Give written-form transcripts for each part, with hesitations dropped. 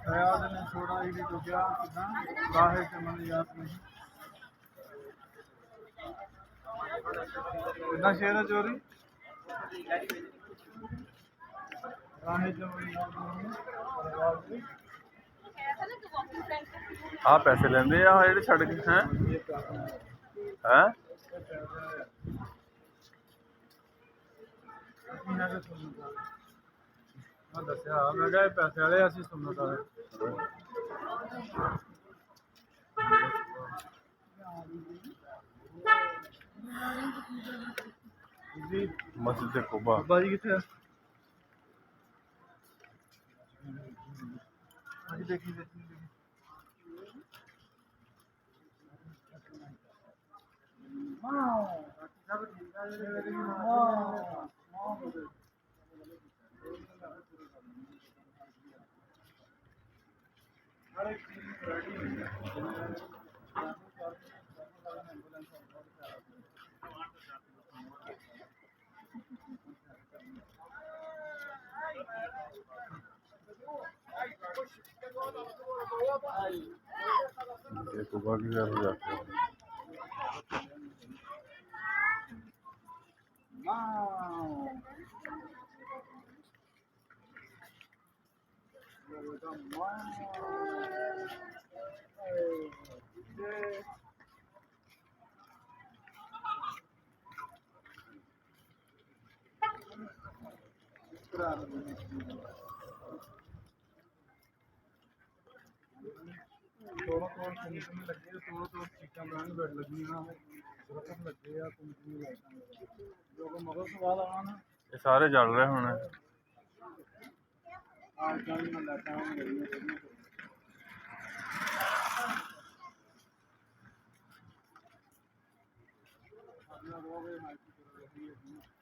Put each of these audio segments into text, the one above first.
फयाज ने छोड़ा ही तो क्या कितना काहे से मन याद नहीं कितना शेर है चोरी काहे से मन याद नहीं ਆ ਪੈਸੇ ਲੈਂਦੇ ਆ ਜਿਹੜੇ ਛੱਡ ਕੇ ਹੈ ਹੈ मैं दसिया मैं क्या पैसे वाले असं सुनना सारे ਮਸਜਿਦ ਤੇ ਕੁਬਾ बाबा जी कितने देखी देखी ये कुबा की तरफ जाते हैं थोड़ा थोड़ा कंपनी लगे थोड़ा थोड़ा चीज़ा ब्रांड बेड लगी ना दरखत लगे आ कंपनी लाइटां जो को मगर सवाल आना ना ये सारे जल रहे होने आज कल ना लाइटां लगी अपना रोग है माइक लगी है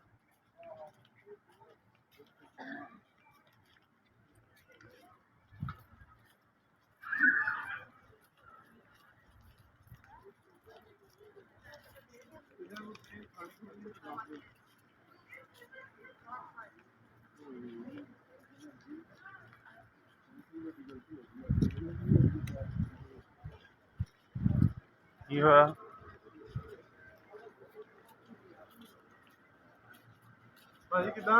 की होया भाजी किदा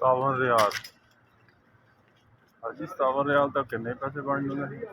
₹57 ਹਾਂਜੀ ₹57 ਤਾਂ ਕਿੰਨੇ ਪੈਸੇ ਬਣ ਜਾਂਦੇ ਸੀ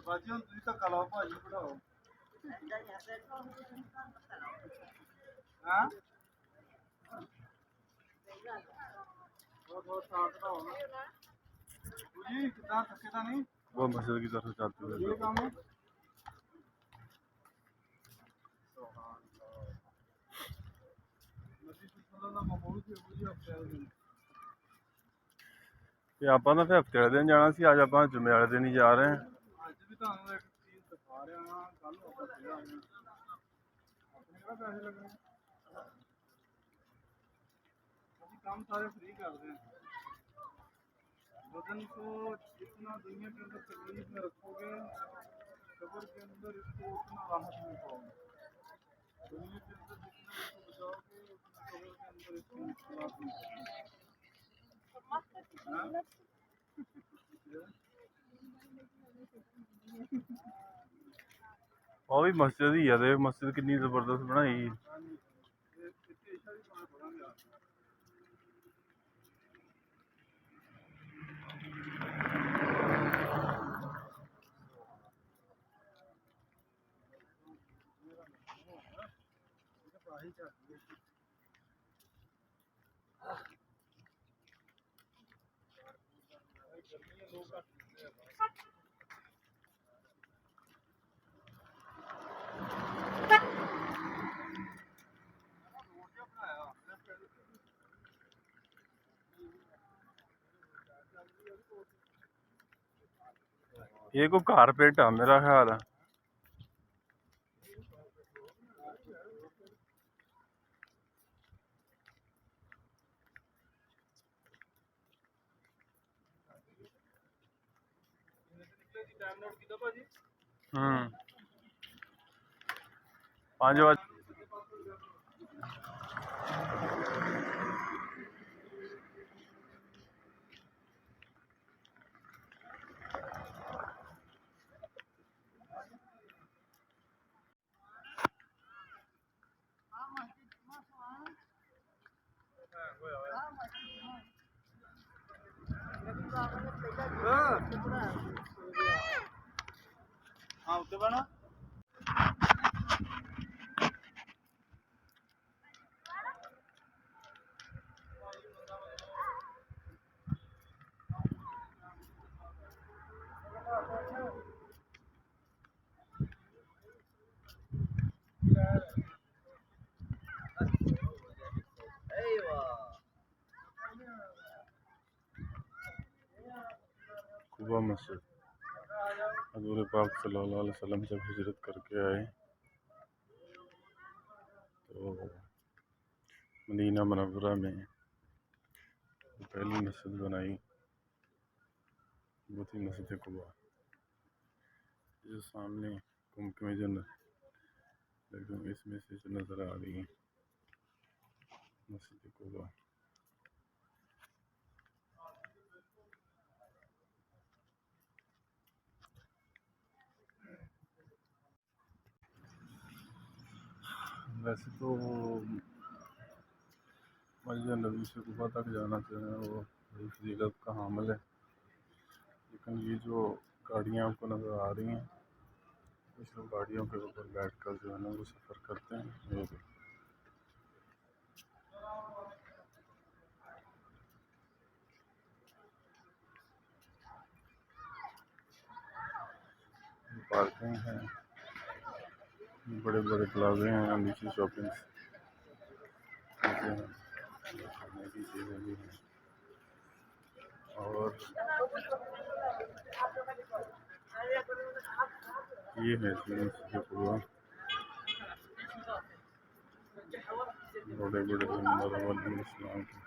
बाजी हम तुझी धक्का लाओ भाजी बढ़ाओ हाँ बहुत शांत रहो ना जी कितना थके था नहीं वो मस्जिद की तरफ चलते हुए ये काम है ਤੇ ਆਪਾਂ ਤਾਂ ਫਿਰ ਹਫਤੇ ਵਾਲੇ ਦਿਨ ਜਾਣਾ ਸੀ ਅੱਜ ਆਪਾਂ ਜੁਮੇ ਵਾਲੇ ਦਿਨ ਹੀ ਜਾ ਰਹੇ ਹਾਂ ਅੱਜ ਵੀ ਤੁਹਾਨੂੰ ਇੱਕ ਚੀਜ਼ ਦਿਖਾ ਰਿਹਾ ਹਾਂ ਕੱਲ ਆਪਾਂ ਫੇਰ ਆਏ ਆਪਣੇ ਕਿਹੜਾ ਪੈਸੇ ਲੱਗਣੇ ਅਸੀਂ काम सारे फ्री करते हैं वजन को जितना दुनिया के अंदर तकलीफ में रखोगे कब्र के अंदर इसको उतना राहत नहीं पाओगे दुनिया के अंदर जितना इसको बचाओगे ਉਹ ਵੀ ਮਸਜਿਦ ਹੀ ਆ ਤੇ ਮਸਜਿਦ ਕਿੰਨੀ ਜ਼ਬਰਦਸਤ ਬਣਾਈ। ये कोई कारपेट आ मेरा ख्याल है। हम्म 5 बजे हाँ उत्ते बना कुबा मस्जिद हज़ूर पाक सल्लल्लाहु अलैहि वसल्लम जब हिजरत करके आए तो मदीना मुनव्वरा में पहली मस्जिद बनाई, वो थी मस्जिद कुबा। जो सामने कुंभ में जो एकदम इसमें से जो नज़र आ रही है मस्जिद कुबा। वैसे तो मस्जिद नबी से कुबा तक जाना चाहिए, वो बड़ी फजीलत का हामिल है। लेकिन ये जो गाड़ियाँ आपको नज़र आ रही हैं, कुछ लोग गाड़ियों के ऊपर बैठ कर जो है ना वो सफ़र करते हैं। ये भी पार्किंग है, बड़े बड़े प्लाजे हैं, नीचे शॉपिंग खाने की चीज़ें भी हैं। और ये है पूरा बड़े बड़े इस्लाम के।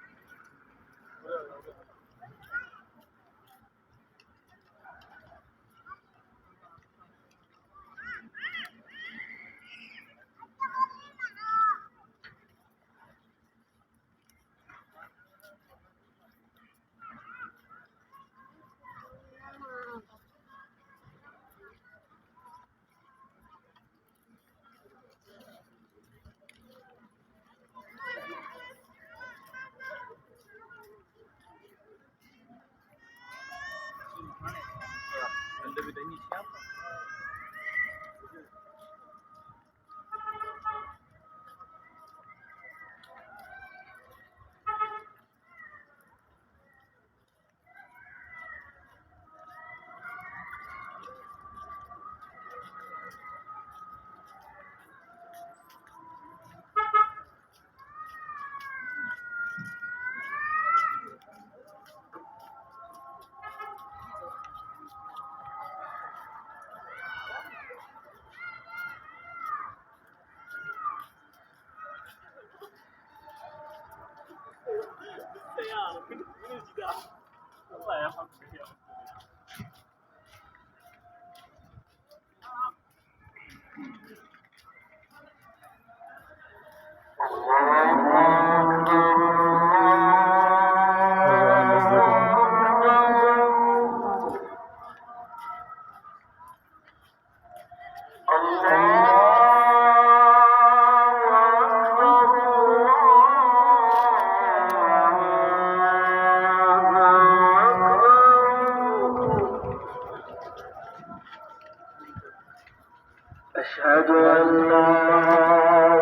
أشهد أن لا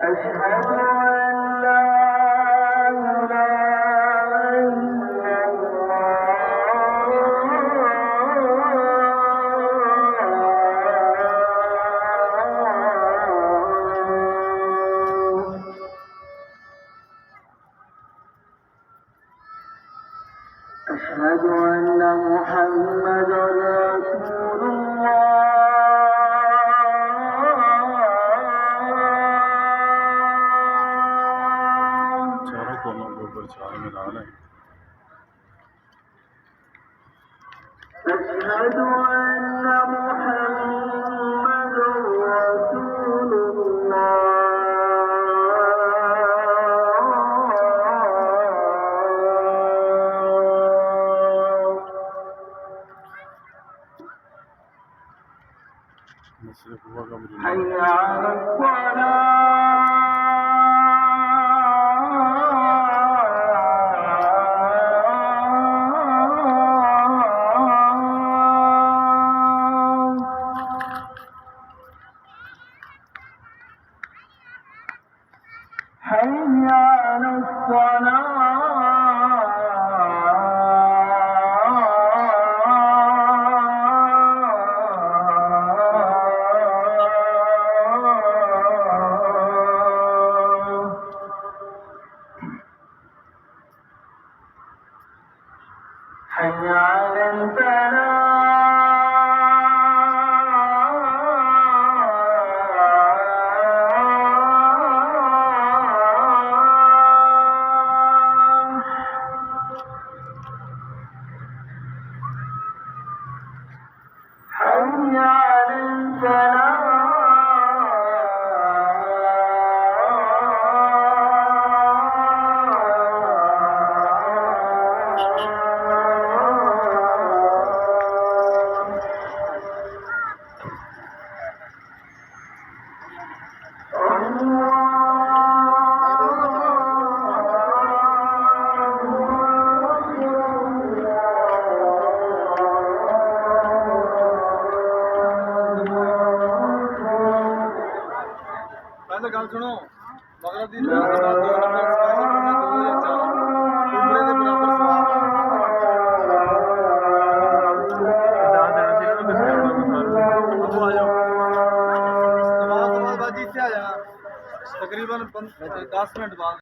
أشهد أن لا إله إلا الله أشهد أن محمدا رسول الله चारों कोनों के ऊपर चार मीनार हैं أشهد أن محمدا رسول الله मस्जिद कुबा का मुझे حي على الصلاة حي على الصلاة حي على الفلاح حي على पहले गल सुनो मगरब दी नमाज के बाद 2 नंबर स्पेशल पढ़ना 2 या 4 उम्रे के बराबर सवाब अब आ जाओ नमाज के बाद बाजी से आ जाना तकरीबन 10 मिनट बाद